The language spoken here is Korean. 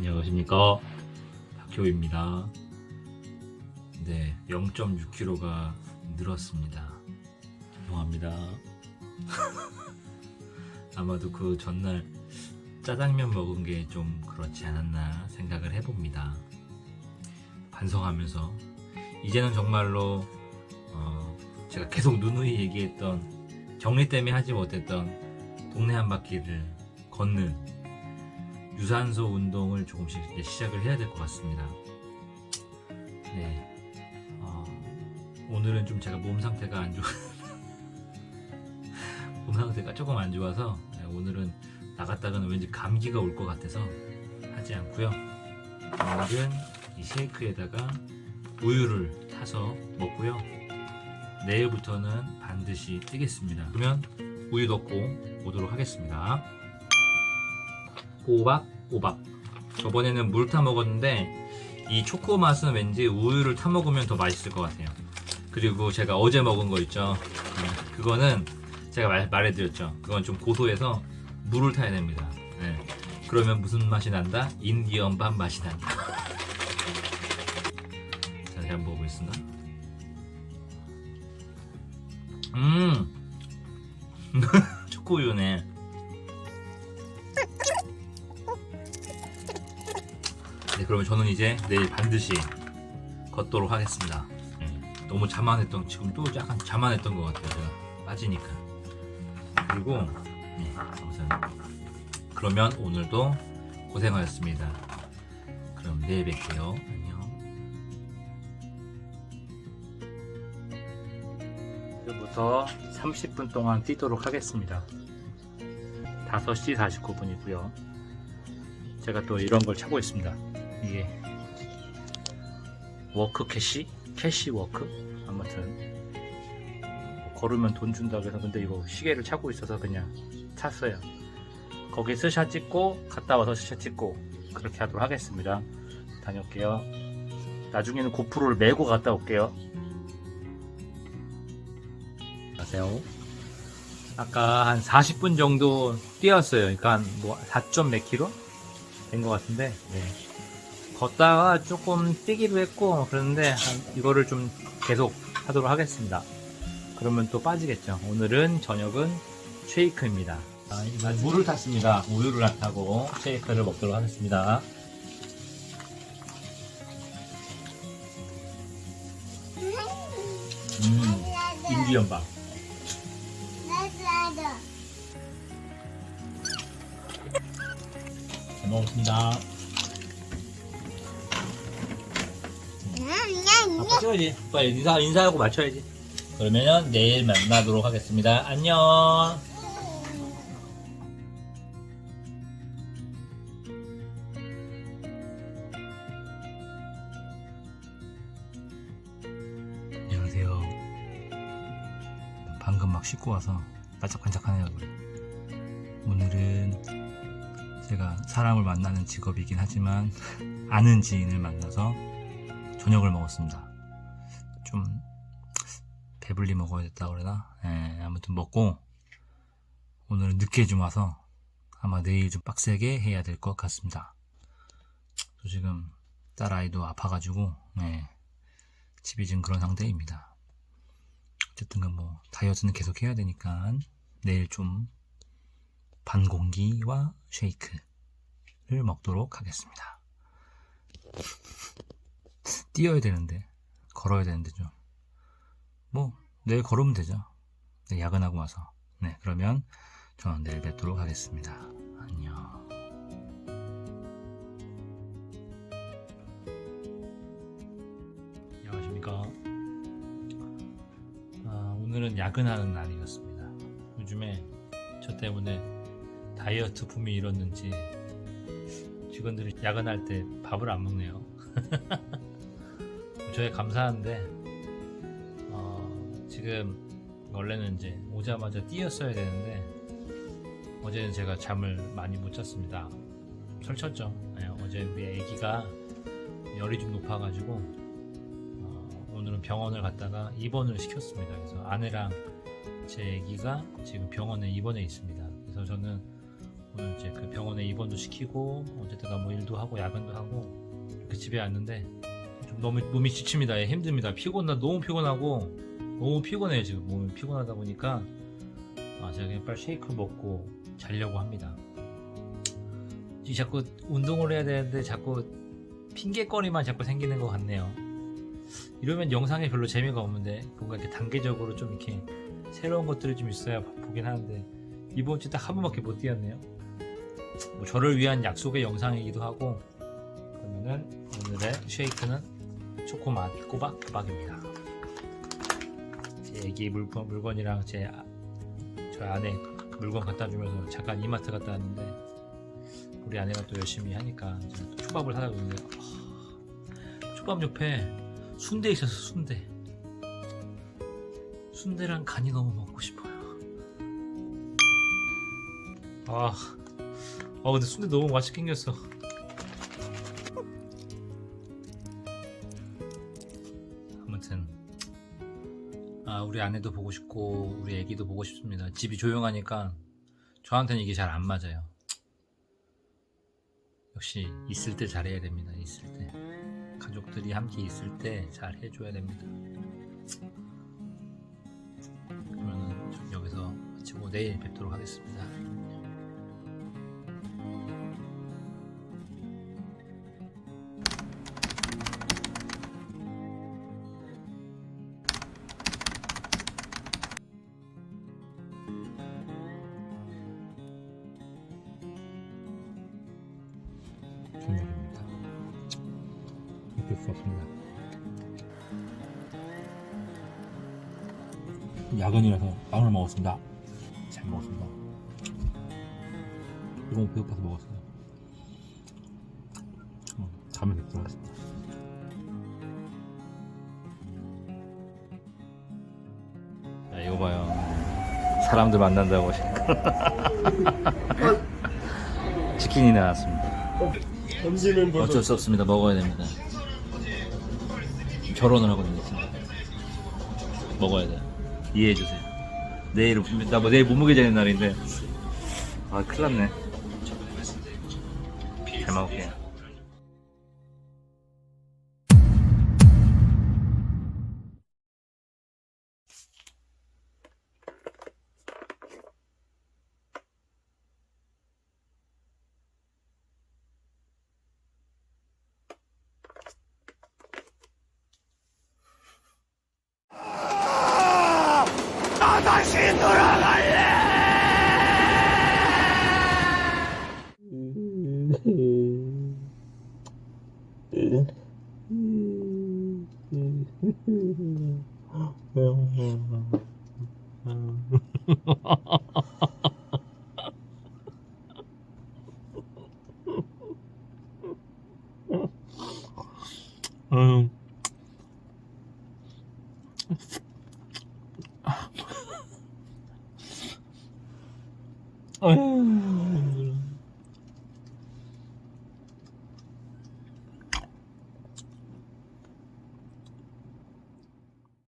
안녕하십니까, 박효입니다. 네, 0.6kg가 늘었습니다. 죄송합니다. 아마도 그 전날 짜장면 먹은 게 좀 그렇지 않았나 생각을 해봅니다. 반성하면서 이제는 정말로 제가 계속 누누이 얘기했던, 정리 때문에 하지 못했던 동네 한 바퀴를 걷는 유산소 운동을 조금씩 이제 시작을 해야 될 것 같습니다. 네, 오늘은 좀 제가 몸 상태가 안 좋아 몸 상태가 조금 안 좋아서 오늘은 나갔다가는 왠지 감기가 올 것 같아서 하지 않고요. 오늘은 이 쉐이크에다가 우유를 타서 먹고요. 내일부터는 반드시 뛰겠습니다. 그러면 우유 넣고 오도록 하겠습니다. 꼬박꼬박. 저번에는 물 타 먹었는데 이 초코 맛은 왠지 우유를 타 먹으면 더 맛있을 것 같아요. 그리고 제가 어제 먹은 거 있죠, 그거는 제가 말해드렸죠, 그건 좀 고소해서 물을 타야 됩니다. 네. 그러면 무슨 맛이 난다? 인디언 밥 맛이 난다. 자, 제가 한번 먹어보겠습니다. 초코우유네. 네, 그러면 저는 이제 내일 반드시 걷도록 하겠습니다. 너무 자만했던, 지금 또 약간 자만했던 것 같아요, 제가 빠지니까. 그리고 아무튼 그러면 오늘도 고생하셨습니다. 그럼 내일 뵐게요. 안녕. 지금부터 30분 동안 뛰도록 하겠습니다. 5시 49분이고요. 제가 또 이런 걸 찾고 있습니다. 이게 워크 캐시 워크? 아무튼 걸으면 돈 준다고 해서, 근데 이거 시계를 찾고 있어서 그냥 찼어요. 거기 스샷 찍고 갔다 와서 스샷 찍고 그렇게 하도록 하겠습니다. 다녀올게요. 나중에는 고프로를 메고 갔다 올게요. 안녕하세요. 아까 한 40분 정도 뛰었어요. 그러니까 한 뭐 4점 몇 킬로 된 것 같은데, 네. 걷다가 조금 뛰기도 했고 그런데 이거를 좀 계속 하도록 하겠습니다. 그러면 또 빠지겠죠. 오늘은 저녁은 쉐이크입니다. 물을 탔습니다. 우유를 안 타고 쉐이크를 먹도록 하겠습니다. 인디언 밥. 잘 먹었습니다. 아빠 찍어야지. 빨리 인사하고 맞춰야지. 그러면 내일 만나도록 하겠습니다. 안녕. 안녕하세요. 방금 막 씻고 와서 반짝반짝하네요. 오늘은 제가 사람을 만나는 직업이긴 하지만 아는 지인을 만나서 저녁을 먹었습니다. 좀 배불리 먹어야겠다 그러나? 아무튼 먹고 오늘은 늦게 좀 와서 아마 내일 좀 빡세게 해야 될 것 같습니다. 저 지금 딸 아이도 아파가지고 집이 지금 그런 상태입니다. 어쨌든 뭐 다이어트는 계속 해야 되니까 내일 좀 반공기와 쉐이크를 먹도록 하겠습니다. 뛰어야 되는데, 걸어야 되는데 좀 뭐 내일 걸으면 되죠. 네, 야근하고 와서. 네, 그러면 저는 내일 뵙도록 하겠습니다. 안녕. 안녕하십니까. 오늘은 야근하는 날이었습니다. 요즘에 저 때문에 다이어트 붐이 일었는지 직원들이 야근할 때 밥을 안 먹네요. 저에 감사한데 지금 원래는 이제 오자마자 뛰었어야 되는데 어제는 제가 잠을 많이 못 잤습니다. 설쳤죠. 어제 우리 아기가 열이 좀 높아가지고 오늘은 병원을 갔다가 입원을 시켰습니다. 그래서 아내랑 제 아기가 지금 병원에 입원해 있습니다. 그래서 저는 오늘 이제 그 병원에 입원 주문도 시키고 어쨌든 뭐 일도 하고 야근도 하고 이렇게 집에 왔는데 좀 너무 몸이 지칩니다. 예, 힘듭니다. 너무 피곤하고 너무 피곤해요. 지금 몸이 피곤하다 보니까 제가 그냥 빨리 쉐이크 먹고 자려고 합니다. 자꾸 운동을 해야 되는데 자꾸 핑계거리만 자꾸 생기는 것 같네요. 이러면 영상에 별로 재미가 없는데 뭔가 이렇게 단계적으로 좀 이렇게 새로운 것들이 좀 있어야 보긴 하는데 이번 주 딱 한 번밖에 못 뛰었네요. 뭐 저를 위한 약속의 영상이기도 하고. 그러면은 오늘의 쉐이크는 초코맛 꼬박꼬박입니다. 제 애기 물건이랑 저 아내 물건 갖다 주면서 잠깐 이마트 갔다 왔는데 우리 아내가 또 열심히 하니까 이제 또 초밥을 사다 줬는데 초밥 옆에 순대 있어서 순대랑 간이 너무 먹고 싶어요. 근데 순대 너무 맛있게 생겼어. 아무튼 우리 아내도 보고 싶고 우리 애기도 보고 싶습니다. 집이 조용하니까 저한테는 이게 잘 안 맞아요. 역시 있을 때 잘해야 됩니다. 있을 때 가족들이 함께 있을 때 잘 해줘야 됩니다. 그러면은 좀 여기서 마치고 내일 뵙도록 하겠습니다. 저녁입니다. 어쩔 수 없습니다. 야근이라서 빵을 먹었습니다. 잘 먹었습니다. 너무 배고파서 먹었어요. 다음에 뵙도록 하겠습니다. 야, 이거 봐요. 사람들 만난다고 치킨이 나왔습니다. 어쩔 수 없습니다. 먹어야 됩니다. 결혼을 하거든요. 먹어야 돼요. 이해해주세요. 내일 몸무게 재는 날인데 큰일 났네. 잘 먹을게요. 다시 돌아갈래! 아유.